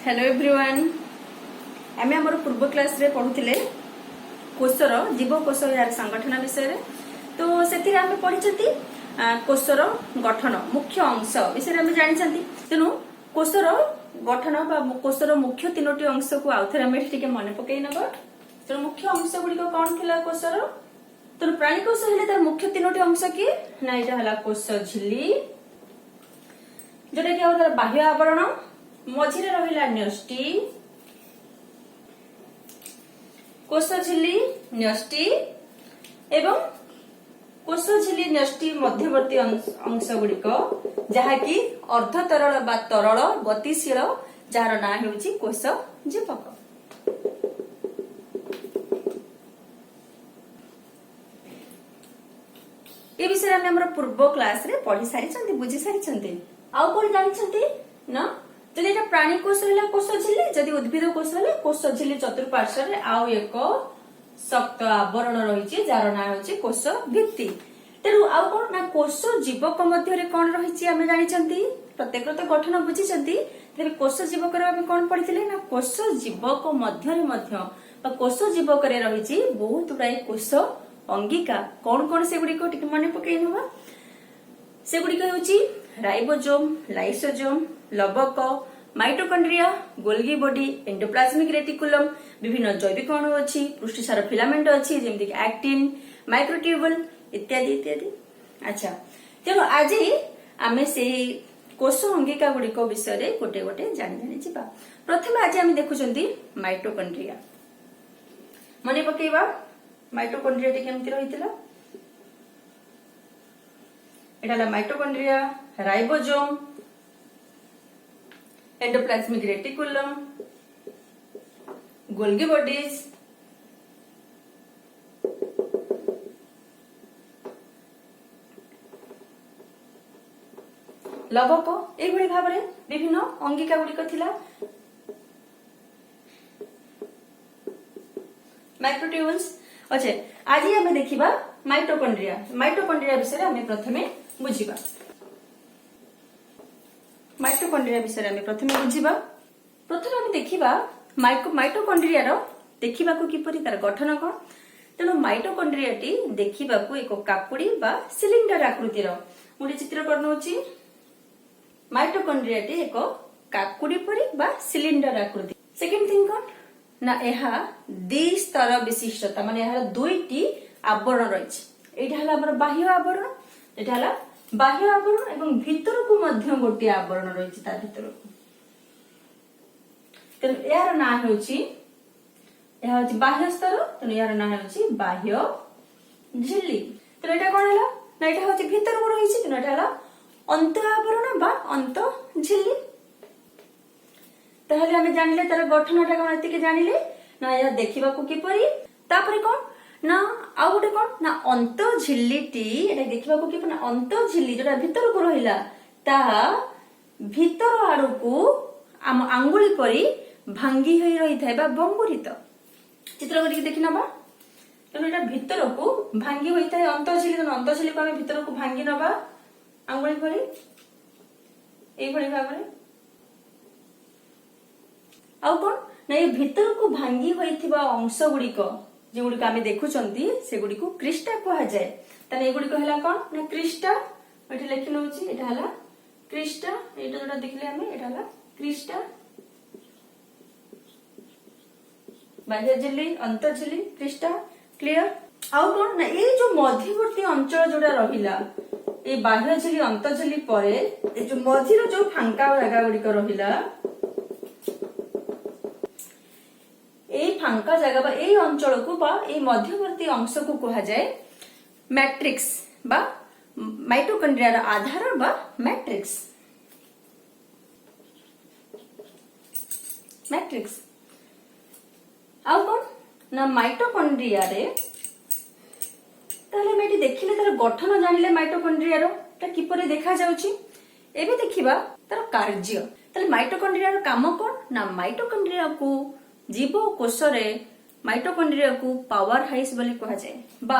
Hello everyone आमे हमर पूर्व क्लास रे पढुथिले कोशर जीवकोश यार संगठन विषय रे। तो सेथिरे आमे पढिछथि कोशर गठन मुख्य अंश विषय आमे जानिछथि। तेनु कोशर गठन बा कोशर मुख्य तीनोटी अंश को आउथरे आमे टिके मने पकेइ नबा। तो मुख्य अंश गुडी को कोन थिला कोशर? तो प्राणी कोश हेले तार मुख्य तीनोटी अंश की ना एटा हला कोश झिल्ली जेटा कि आउथर बाह्य आवरण मझिरे रहिला न्यष्टि कोश झिल्ली न्यष्टि एवं कोश झिल्ली न्यष्टि मध्यवर्ती अंश गुड़िक जहा कि अर्ध तरल बा तरल गतिशील जार ना हेउची कोश जीवक। ए विषय में हमर पूर्व क्लास रे पढ़ी सारी बुझी सारी आउ कोन जानि ना जदि एटा प्राणी कोश हैला कोश झिल्ली जदि उद्भिद कोश हैला कोश झिल्ली चतुर्पार्श्व रे आउ एक शक्त आवरण रहिछि जार ना होछि कोश भित्ति। तेरु आउ कोन ना कोश जीवक मध्य रे कोन रहिछि आमे जानि छथि प्रत्येक तो गठन बुझी छथि। तेबे कोश जीवक रे आमे कोन पढिथिले ना कोश जीवक मध्य रे मध्य कोश जीवक रे रहिछि बहुत गुडाय कोश अंगिका कोन कोन से गुडी को टिक मने पकेइ नबा। से गुडी को होछि राइबोसोम लाइसोसोम लवक mitochondria Golgi body endoplasmic reticulum विभिन्न जैविक अणु अछि पृष्ठसार फिलामेंट अछि जेमति कि एक्टिन माइक्रोट्यूबुल इत्यादि इत्यादि। अच्छा तेनो आज आमे से कोश अंगिका गुडी को विषय रे गोटे गोटे जानि जिबा। प्रथमे आज आमे देखुचंती माइटोकॉन्ड्रिया मने पकेइबा। माइटोकॉन्ड्रिया टे केमति रहितला एटाला mitochondria ribosome endoplasmic reticulum Golgi bodies लवक एभଳି भाବରେ विभिन्न अंगिका गुड़िक थिला। माइक्रोट्यूबुल्स अच्छे आज आमे देखिबा माइटोकॉन्ड्रिया। माइटोकॉन्ड्रिया विषय आमे प्रथमे बुझिबा। माइटोकॉन्ड्रिया विषय आमे प्रथमे बुझिबा। प्रथमे आमे देखिबा माइटोकॉन्ड्रिया रो देखिबा को किपरि तार गठन कोन। तेनो माइटोकॉन्ड्रिया टी देखिबा को एको काकुडी बा सिलिंडर आकृतिर मुडी चित्र करनोची। माइटोकॉन्ड्रिया टी एको काकुडी परि बा सिलिंडर आकृति। सेकंड थिंग कोन ना एहा द्वि स्तर विशिष्टता माने एहा दुईटी आवरण रहिछ। एटा हला हमर बाह्य आवरण एटा हला बाह्य आवरण एवं भीतर को मध्य गोटे आवरण रहिछ ता भीतर को। तेन यार ना होछि एहा होछि बाह्य स्तर तेन यार ना होछि बाह्य झिल्ली। तेन एटा कोन हला ना एटा होछि भीतर को रहिछ तेन एटा हला अंत आवरण बा अंत झिल्ली। ताहले हमें जानिले तार गठनटा कोन एतिके जानिले ना या देखिबा को किपरि। तापरे कोन ना आ गोटे कोन ना अंत झिल्लीटी एटा देखिबा को किपरि अंत झिल्ली जेटा भीतर को रहिला ता भीतर आडू को आम आंगुली परि भांगी होई रही थाए बा बंगुरित चित्र करिके देखि नबा। तेनो एटा भीतर को भांगी होई थाए अंत झिल्ली को हम भीतर को भांगी नबा आंगुली परि एई भଳି भाबरे। आउ कोन ना ए भीतर को भांगी होइथिबा अंश गुडी को जे गुडी को आमे देखुचंती से गुडी को क्रिस्टा कहा जाय। तने ए गुडी को हला कोन ना क्रिस्टा एठी लेखि नउची एटा हला क्रिस्टा एटा जोटा देखले आमे एटा हला क्रिस्टा बाह्य झिल्ली अंत झिल्ली क्रिस्टा क्लियर। आउ कोन ना ए जो मध्यवर्ती अंचल जोडा रहिला ए बाह्य झिल्ली अंत झिल्ली परे ए जो मझिरो जो फांका जागा गुडी को रहिला फांका जगह बा ए अंचल को बा ए मध्यवर्ती अंश को कहा जाए मैट्रिक्स बा माइटोकॉन्ड्रिया रा आधार बा मैट्रिक्स। मैट्रिक्स आउ कोन ना माइटोकॉन्ड्रिया रे ताले मेटी देखिले तार गठन जानिले माइटोकॉन्ड्रिया रो ता किपरि देखा जाउची। एबे देखिबा तार कार्य। ताले माइटोकॉन्ड्रिया रो काम कोन ना माइटोकॉन्ड्रिया को जीव कोश रे माइटोकॉन्ड्रिया को पावर हाउस बोली कहा जाए बा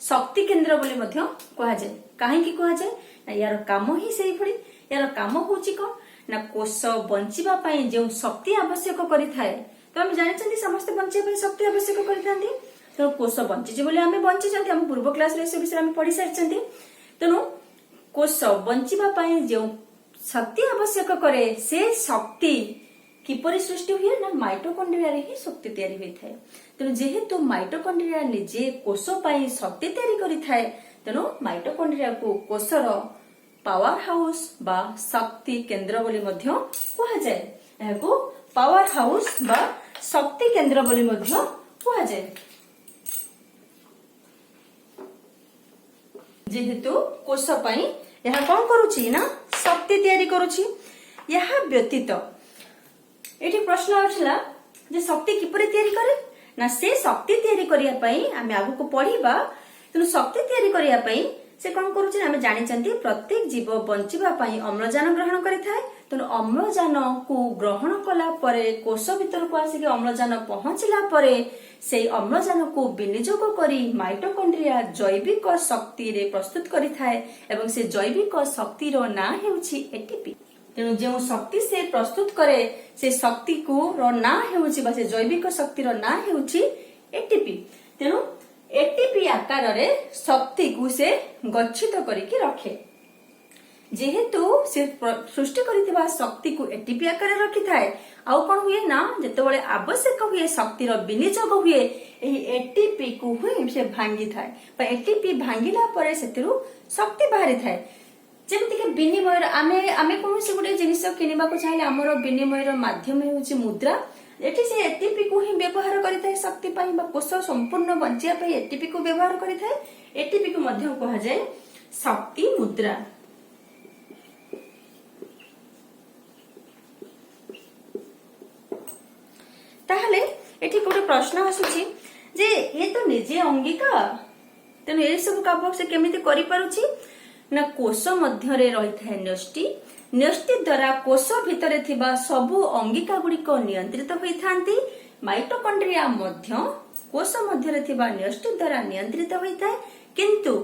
शक्ति केंद्र बोली मध्य कहा जाए। काहे की कहा जाए ना यार काम ही सेही भली यार काम होची कोन ना कोष बंचिबा पई जो शक्ति आवश्यक करिथाए तो हम जानिछंती समस्त बंचिबा पई शक्ति आवश्यक करिथांती तो कोष बंचिछि बोले आमे बंचिछंती हम पूर्व क्लास रे से विषय हम पढि सारिछंती तेनु कोष बंचिबा पई जो शक्ति आवश्यक करे से शक्ति किपरि सृष्टि हुए ना माइटोकॉन्ड्रिया रे ही शक्ति तैयारी होइथाय तेनु जेहेतु माइटोकॉन्ड्रिया निजे कोष पई शक्ति तैयारी करिथाय तेनु माइटोकॉन्ड्रिया को कोषर पावर हाउस बा शक्ति केंद्र बोली मध्य कहा जाए एहाको पावर हाउस बा शक्ति केंद्र बोली मध्य कहा जाए जेहेतु कोष पई यह कौन करूची ना शक्ति तैयारी करूची यह व्यतीत एठी प्रश्न आछला जे शक्ति किपरि तैयारी करे ना से शक्ति तैयारी करिया पई आमे आगु को पढिबा तेनु शक्ति तैयारी करिया पई से कौन करूची आमे जानिचंती प्रत्येक जीव बंचिबा पई अम्लजान ग्रहण करिथाय तेनु अम्लजान को ग्रहण कला परे कोष भीतर को आसी अम्लजान पहुंचला परे से अम्लजान को विनियोग करी माइटोकॉन्ड्रिया जैविक शक्ति रे प्रस्तुत करिथाय एवं से जैविक शक्ति रो ना हेउची एटीपी तेणु जो शक्ति से प्रस्तुत करे से शक्ति को रो ना हेउची बा से जैविक शक्ति रो ना हेउची एटीपी तेणु एटीपी आकार रे शक्ति को से गच्छित करिके रखे जेहेतु से सृष्टि करिथिबा शक्ति को एटीपी आकार रे रखि थाए आउ कोन हुए ना जेतेबेले आवश्यक हुए शक्ति रो विनियोग हुए एही एटीपी को हुए से भांगी थाए बा एटीपी भांगिला परे सेतिरु शक्ति बाहरी थाए जेमति के विनिमय आमे आमे कोनोसी गुटे जिनिस किनिबा को चाहिले हमरो विनिमय रो माध्यम हेउची मुद्रा एठी से एटीपी को ही व्यवहार करिथाय शक्ति पई बा कोष संपूर्ण बंचिया पई एटीपी को व्यवहार करिथाय एटीपी को मध्य कहा जाय शक्ति मुद्रा ताहले एठी कोटे प्रश्न आसुची जे ए तो निजे अंगिका तेनु ए सब काम से केमिति करि पारुची ना कोष मध्य रे रहिथाय न्यष्टि न्यष्टि द्वारा कोष भितरे थिबा सबु अंगिका गुड़िक नियंत्रित होइथांती माइटोकॉन्ड्रिया मध्य कोष मध्य रे थिबा न्यष्टि द्वारा नियंत्रित होइथाय किंतु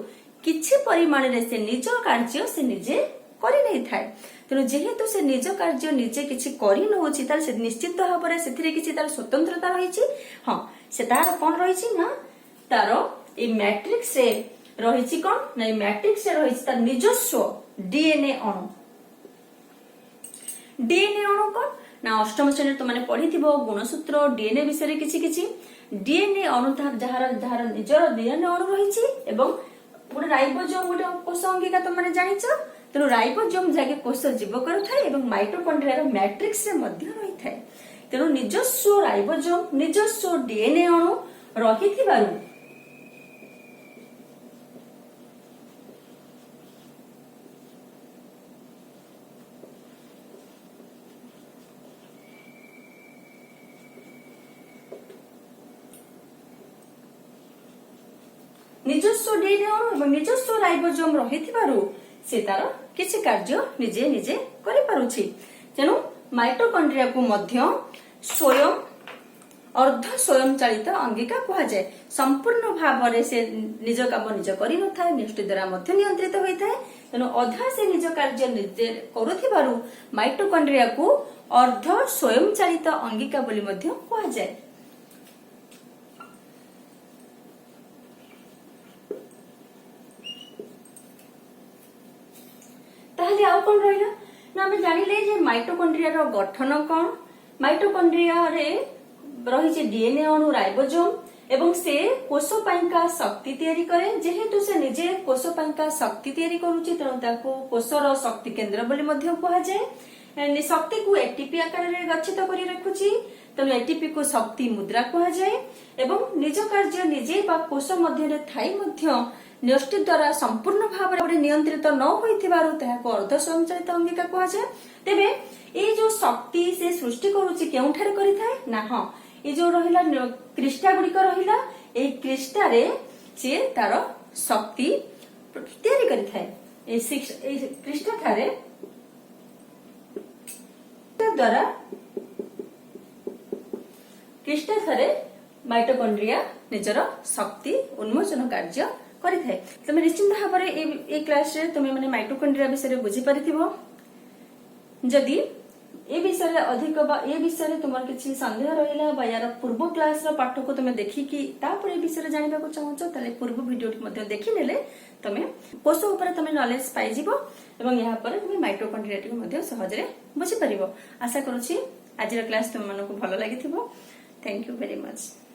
किछि परिमाण रे से निज कार्य से निजे करि नै थाय तेणु जेहेतु से निज कार्य निजे किछि करि नहोछि तार से निश्चित भाବରେ ସେଥିରେ କିଛି ତାର स्वतंत्रता रहिछि हां से तार कोन रहिछि ना तार ए मैट्रिक्स रे रहिछि कोन ना ए मैट्रिक्स रे रहिछि तार निजस्व डीएनए अणु डीएनए अणु कोन ना अष्टम श्रेणी तो माने पढिथिबो गुणसूत्र डीएनए विषय रे किछि किछि डीएनए अणु जहार निजर डीएनए अणु रहिछि एवं गोटे राइबोसोम गोटे कोष अंगिका तो माने जानिछो तेणु राइबोसोम जाके कोष जीव करुଥାଏ ଏବଂ माइटोकॉन्ड्रिया मैट्रिक्स रे मध्य रहिଥାଏ तेणु निजस्व राइबोसोम निजस्व डीएनए अणु रहिथिबारु निजस्व डीएनए अणु ଏବଂ निजस्व राइबोसोम रहिथिबारु से तार किछि कार्य निजे निजे करि पारुछि तेनु माइटोकॉन्ड्रिया को मध्य स्वयं अर्ध स्वयं चालित अंगिका कहा जाए संपूर्ण भाव से निज काम निज करि न थाए न्यष्टि द्वारा मध्य नियंत्रित होई थाए तेनु अधा से निज कार्य निजे करुथिबारु माइटोकॉन्ड्रिया को अर्ध स्वयं चालित अंगिका बोली मध्य कहा जाए ताहले आउ कोन रहिला ना हम जानिले जे माइटोकॉन्ड्रिया रो गठन कोन माइटोकॉन्ड्रिया रे रही जे डीएनए अणु राइबोसोम एवं से कोष पाइका शक्ति तैयारी करे जेहेतु से निजे कोष पाइका शक्ति तैयारी करूची तेणु ताको कोषर शक्ति केंद्र बोली मध्य कहा जाए शक्ति को एटीपी आकार रे गच्छित करी रखुची तेणु एटीपी को शक्ति मुद्रा कहा जाए एवं निज कार्य निजे बा कोष मध्य रे थाई मध्य न्यष्टि द्वारा संपूर्ण भाव नियंत्रित न होइथिबारु ताहाको अर्ध स्वयंचालित अंगिका कहा जाए तेबे ए जो शक्ति से सृष्टि करूची केउठारे करिथाय ना हां ए जो रहिला क्रिस्टा गुड़िक रहिला ए क्रिस्टा रे से तार शक्ति तैयारी करिथाय ए क्रिस्टा थारे द्वारा क्रिस्टा थारे माइटोकॉन्ड्रिया निजर शक्ति उन्मोचन कार्य करिथाय तमे निश्चित भाबरे ए क्लास रे तमे माने माइटोकॉन्ड्रिया विषय रे बुझी परिथिबो जदि ए विषय अधिक बा ए विषय तुम किसी संदेह रहा बा यार पूर्व क्लास पाठ को तुम देखिकी तापर ए विषय जानवा को चाहूच ताले पूर्व वीडियो देखिने तुम कोष उपर तुम नॉलेज पाइजिबो एवं यहाँ पर तुम माइटोकॉन्ड्रिया टी सहजरे बुझी पारिबो। आशा करूची आज क्लास तुम मानक भल लगी। Thank you very much.